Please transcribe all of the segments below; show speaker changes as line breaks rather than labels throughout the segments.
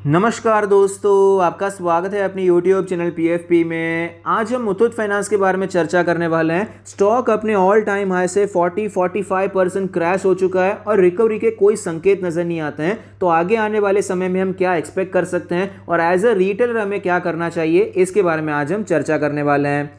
नमस्कार दोस्तों, आपका स्वागत है अपनी YouTube चैनल PFP में। आज हम मुथूट फाइनेंस के बारे में चर्चा करने वाले हैं। स्टॉक अपने ऑल टाइम हाई से 40-45% क्रैश हो चुका है और रिकवरी के कोई संकेत नज़र नहीं आते हैं। तो आगे आने वाले समय में हम क्या एक्सपेक्ट कर सकते हैं और एज अ रिटेलर हमें क्या करना चाहिए, इसके बारे में आज हम चर्चा करने वाले हैं।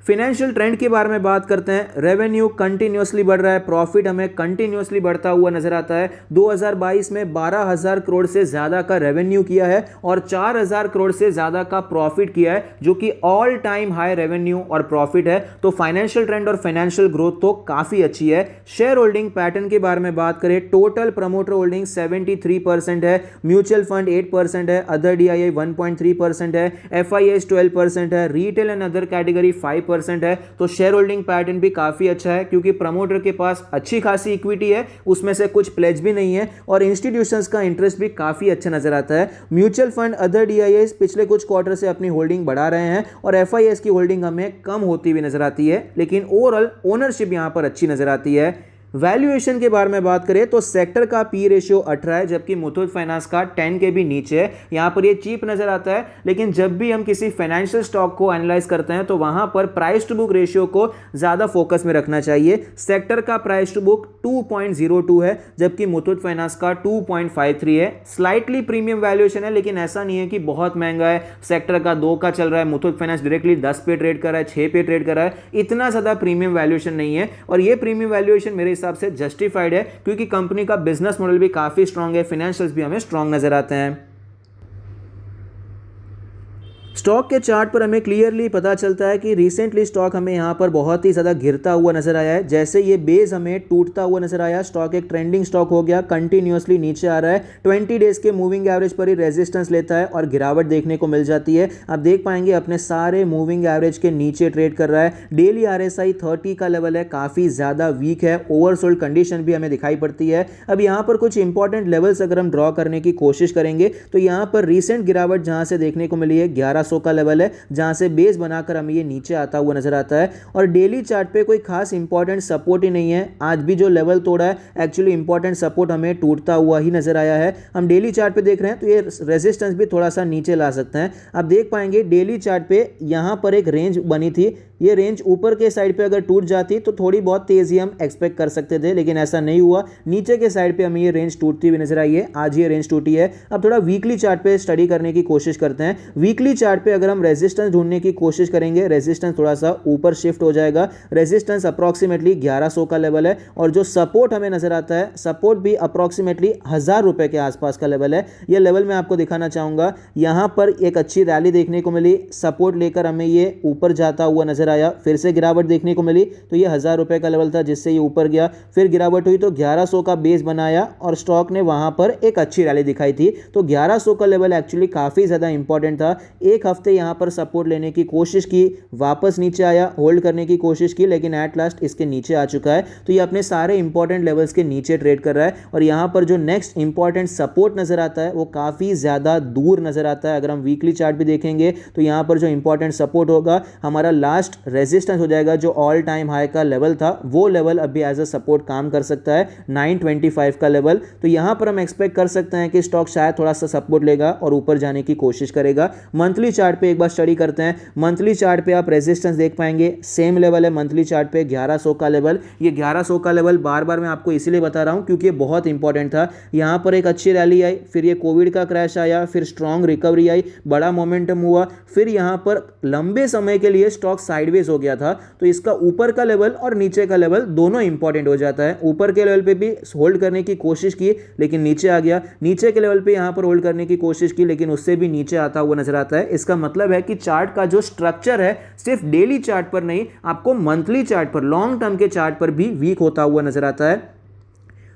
फिनेंशियल ट्रेंड के बारे में बात करते हैं। रेवेन्यू कंटिन्यूसली बढ़ रहा है, प्रॉफिट हमें कंटिन्यूसली बढ़ता हुआ नजर आता है। 2022 में 12,000 करोड़ से ज़्यादा का रेवेन्यू किया है और 4,000 करोड़ से ज़्यादा का प्रॉफिट किया है, जो कि ऑल टाइम हाई रेवेन्यू और प्रॉफिट है। तो फाइनेंशियल ट्रेंड और फाइनेंशियल ग्रोथ तो काफ़ी अच्छी है। शेयर होल्डिंग पैटर्न के बारे में बात करें, टोटल प्रमोटर होल्डिंग 73% है, म्यूचुअल फंड 8% है, अदर DII 1.3% है, FIS 12% है, रिटेल एंड अदर कैटेगरी 5% है। तो शेयर होल्डिंग पैटर्न भी काफी अच्छा है क्योंकि प्रमोटर के पास अच्छी खासी इक्विटी है, उसमें से कुछ प्लेज भी नहीं है और इंस्टीट्यूशंस का इंटरेस्ट भी काफी अच्छा नजर आता है। म्यूचुअल फंड अदर DIIs पिछले कुछ क्वार्टर से अपनी होल्डिंग बढ़ा रहे हैं और FIS की होल्डिंग हमें कम होती हुई नजर आती है, लेकिन ओवरऑल ओनरशिप यहां पर अच्छी नजर आती है। वैल्यूएशन के बारे में बात करें तो सेक्टर का पी रेशियो 18 है, जबकि मुथूट फाइनेंस का 10 के भी नीचे है। यहां पर ये चीप नजर आता है, लेकिन जब भी हम किसी फाइनेंशियल स्टॉक को एनालाइज करते हैं तो वहां पर प्राइस टू बुक रेशियो को ज्यादा फोकस में रखना चाहिए। सेक्टर का प्राइस टू बुक 2.02 है, जबकि मुथूट फाइनेंस का 2.53 है। स्लाइटली प्रीमियम वैल्यूएशन है, लेकिन ऐसा नहीं है कि बहुत महंगा है। सेक्टर का 2 का चल रहा है, मुथूट फाइनेंस डायरेक्टली 10 पे ट्रेड कर रहा है, 6 पे ट्रेड कर रहा है। इतना ज्यादा प्रीमियम वैल्यूएशन नहीं है और ये प्रीमियम वैल्यूएशन मेरे हिसाब से जस्टिफाइड है क्योंकि कंपनी का बिजनेस मॉडल भी काफी स्ट्रांग है, फाइनेंशियल्स भी हमें स्ट्रांग नजर आते हैं। स्टॉक के चार्ट पर हमें क्लियरली पता चलता है कि रिसेंटली स्टॉक हमें यहाँ पर बहुत ही ज़्यादा गिरता हुआ नजर आया है। जैसे ये बेस हमें टूटता हुआ नजर आया, स्टॉक एक ट्रेंडिंग स्टॉक हो गया, कंटिन्यूसली नीचे आ रहा है। 20 डेज के मूविंग एवरेज पर ही रेजिस्टेंस लेता है और गिरावट देखने को मिल जाती है। आप देख पाएंगे अपने सारे मूविंग एवरेज के नीचे ट्रेड कर रहा है। डेली RSI 30 का लेवल है, काफ़ी ज़्यादा वीक है, ओवरसोल्ड कंडीशन भी हमें दिखाई पड़ती है। अब यहाँ पर कुछ इंपॉर्टेंट लेवल्स अगर हम ड्रॉ करने की कोशिश करेंगे तो यहाँ पर रिसेंट गिरावट जहाँ से देखने को मिली है 1100 का लेवल है, जहां से बेस बनाकर हमें ये नीचे आता हुआ नजर आता है। और डेली चार्ट पे कोई खास इंपॉर्टेंट सपोर्ट ही नहीं है। आज भी जो लेवल तोड़ा है एक्चुअली इंपॉर्टेंट सपोर्ट हमें टूटता हुआ ही नजर आया है। हम डेली चार्ट पे देख रहे हैं तो ये रेजिस्टेंस भी थोड़ा सा नीचे ला सकते हैं। आप देख पाएंगे डेली चार्ट पे यहां पर एक रेंज बनी थी, ये रेंज ऊपर के साइड पे अगर टूट जाती तो थोड़ी बहुत तेजी हम एक्सपेक्ट कर सकते थे, लेकिन ऐसा नहीं हुआ। नीचे के साइड पे हमें ये रेंज टूटती हुई नजर आई है, आज ये रेंज टूटी है। अब थोड़ा वीकली चार्ट पे स्टडी करने की कोशिश करते हैं। वीकली चार्ट पे अगर हम रेजिस्टेंस ढूंढने की कोशिश करेंगे, रेजिस्टेंस थोड़ा सा ऊपर शिफ्ट हो जाएगा। रेजिस्टेंस अप्रॉक्सीमेटली 1100 का लेवल है और जो सपोर्ट हमें नजर आता है, सपोर्ट भी अप्रॉक्सीमेटली 1000 रुपए के आसपास का लेवल है। यह लेवल मैं आपको दिखाना चाहूंगा। यहां पर एक अच्छी रैली देखने को मिली, सपोर्ट लेकर हमें ये ऊपर जाता हुआ नजर आया, फिर से गिरावट देखने को मिली तो ये 1000 रुपए का लेवल था जिससे ये ऊपर गया, फिर गिरावट हुई तो 1100 का बेस बनाया और स्टॉक ने वहां पर एक अच्छी रैली दिखाई थी। तो 1100 का लेवल एक्चुअली काफी ज्यादा इंपॉर्टेंट था। एक हफ्ते यहां पर सपोर्ट लेने की कोशिश की, वापस नीचे आया, होल्ड करने की कोशिश की, लेकिन एट लास्ट इसके नीचे आ चुका है। तो ये अपने सारे इंपॉर्टेंट लेवल्स के नीचे ट्रेड कर रहा है और यहां पर जो नेक्स्ट इंपॉर्टेंट सपोर्ट नजर आता है वो काफी ज्यादा दूर नजर आता है। अगर हम वीकली चार्ट भी देखेंगे तो यहां पर जो इंपॉर्टेंट सपोर्ट होगा हमारा लास्ट रेजिस्टेंस हो जाएगा, जो ऑल टाइम हाई का लेवल था वो लेवल अभी एज अ सपोर्ट काम कर सकता है, 925 का लेवल। तो यहां पर हम एक्सपेक्ट कर सकते हैं कि स्टॉक शायद थोड़ा सा सपोर्ट लेगा और ऊपर जाने की कोशिश करेगा। मंथली चार्ट पे एक बार स्टडी करते हैं। मंथली चार्ट पे आप रेजिस्टेंस देख पाएंगे, सेम लेवल है मंथली चार्ट पे 1100 का लेवल। ये 1100 का लेवल बार बार मैं आपको इसीलिए बता रहा हूं क्योंकि ये बहुत इंपॉर्टेंट था। यहां पर एक अच्छी रैली आई, फिर ये कोविड का क्रैश आया, फिर स्ट्रॉन्ग रिकवरी आई, बड़ा मोमेंटम हुआ, फिर यहां पर लंबे समय के लिए स्टॉक साइडवेज हो गया था। तो इसका ऊपर का लेवल और नीचे का लेवल दोनों इंपॉर्टेंट हो जाता है। ऊपर के लेवल पे भी होल्ड करने की कोशिश की लेकिन नीचे आ गया, नीचे के लेवल पे यहां पर होल्ड करने की कोशिश की लेकिन उससे भी नीचे आता हुआ नजर आता है। इसका मतलब है कि चार्ट का जो स्ट्रक्चर है सिर्फ डेली चार्ट पर नहीं, आपको मंथली चार्ट पर, लॉन्ग टर्म के चार्ट पर भी वीक होता हुआ नजर आता है।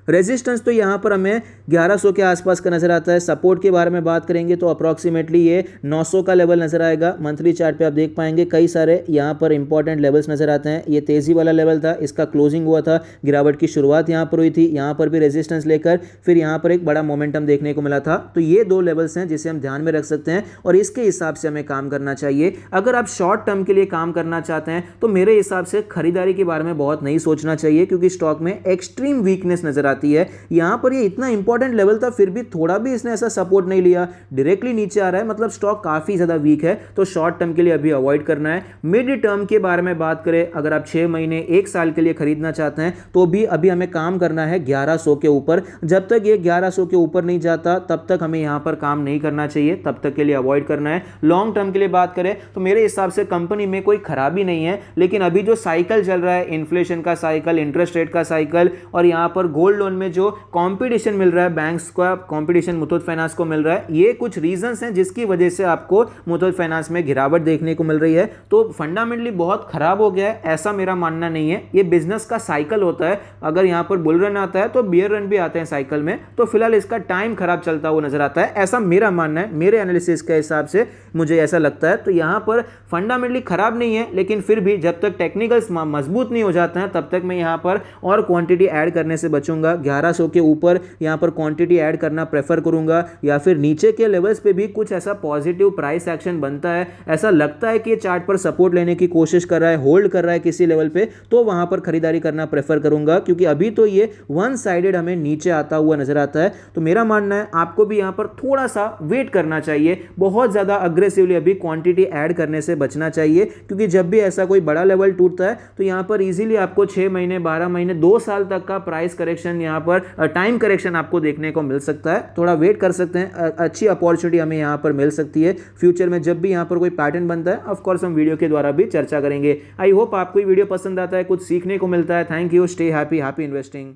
रेजिस्टेंस तो यहां पर हमें 1100 के आसपास का नजर आता है। सपोर्ट के बारे में बात करेंगे तो अप्रॉक्सीमेटली ये 900 का लेवल नजर आएगा। मंथली चार्ट पे आप देख पाएंगे कई सारे यहां पर इंपॉर्टेंट लेवल्स नजर आते हैं। ये तेजी वाला लेवल था, इसका क्लोजिंग हुआ था, गिरावट की शुरुआत यहां पर हुई थी, यहां पर भी रेजिस्टेंस लेकर फिर यहां पर एक बड़ा मोमेंटम देखने को मिला था। तो ये दो लेवल्स हैं जिसे हम ध्यान में रख सकते हैं और इसके हिसाब से हमें काम करना चाहिए। अगर आप शॉर्ट टर्म के लिए काम करना चाहते हैं तो मेरे हिसाब से खरीदारी के बारे में बहुत नहीं सोचना चाहिए क्योंकि स्टॉक में एक्सट्रीम वीकनेस नजर आती दिखाती है। यहाँ पर ये इतना इंपॉर्टेंट लेवल था, फिर भी थोड़ा भी इसने ऐसा सपोर्ट नहीं लिया, डायरेक्टली नीचे आ रहा है, मतलब स्टॉक काफ़ी ज़्यादा वीक है। तो शॉर्ट टर्म के लिए अभी अवॉइड करना है। मिड टर्म के बारे में बात करें, अगर आप 6 महीने 1 साल के लिए खरीदना चाहते हैं तो भी अभी हमें काम करना है 1100 के ऊपर। जब तक ये 1100 के ऊपर नहीं जाता तब तक हमें यहाँ पर काम नहीं करना चाहिए, तब तक के लिए अवॉइड करना है। लॉन्ग टर्म के लिए बात करें तो मेरे हिसाब से कंपनी में कोई खराबी नहीं है, लेकिन अभी जो साइकिल चल रहा है, इन्फ्लेशन का साइकिल, इंटरेस्ट रेट का साइकिल, और यहाँ पर गोल्ड लोन में जो कंपटीशन मिल रहा है, बैंक्स का कंपटीशन मुथूट फाइनेंस को मिल रहा है, ये कुछ रीजंस हैं जिसकी वजह से आपको मुथूट फाइनेंस में गिरावट देखने को मिल रही है। तो फंडामेंटली बहुत खराब हो गया है ऐसा मेरा मानना नहीं है। ये बिजनेस का साइकिल होता है, अगर यहाँ पर बुल रन आता है तो बियर रन भी आते हैं साइकिल में, तो फिलहाल इसका टाइम खराब चलता हुआ नजर आता है, ऐसा मेरा मानना है। मेरे एनालिसिस के हिसाब से मुझे ऐसा लगता है। तो यहाँ पर फंडामेंटली खराब नहीं है, लेकिन फिर भी जब तक टेक्निकल्स मजबूत नहीं हो जाते हैं तब तक मैं यहाँ पर और क्वांटिटी ऐड करने से बचूंगा। 1100 के ऊपर यहाँ पर क्वांटिटी ऐड करना प्रेफर करूंगा, या फिर नीचे के लेवल्स पे भी कुछ ऐसा पॉजिटिव प्राइस एक्शन बनता है, ऐसा लगता है कि ये चार्ट पर सपोर्ट लेने की कोशिश कर रहा है, होल्ड कर रहा है किसी लेवल पे, तो वहां पर खरीदारी करना प्रेफर करूंगा, क्योंकि अभी तो ये वन साइडेड हमें नीचे आता हुआ नजर आता है। तो मेरा मानना है आपको भी यहाँ पर थोड़ा सा वेट करना चाहिए, बहुत ज्यादा अग्रेसिवली अभी क्वांटिटी ऐड करने से बचना चाहिए, क्योंकि जब भी ऐसा कोई बड़ा लेवल टूटता है तो यहाँ पर इजीली आपको 6 महीने, 12 महीने, 2 साल तक का प्राइस करेक्शन, यहाँ पर टाइम करेक्शन आपको देखने को मिल सकता है। थोड़ा वेट कर सकते हैं, अच्छी अपॉर्चुनिटी हमें यहाँ पर मिल सकती है फ्यूचर में। जब भी यहाँ पर कोई पैटर्न बनता है ऑफ कोर्स हम वीडियो के द्वारा भी चर्चा करेंगे। आई होप आपको ये वीडियो पसंद आता है, कुछ सीखने को मिलता है। Thank you, stay happy, happy investing.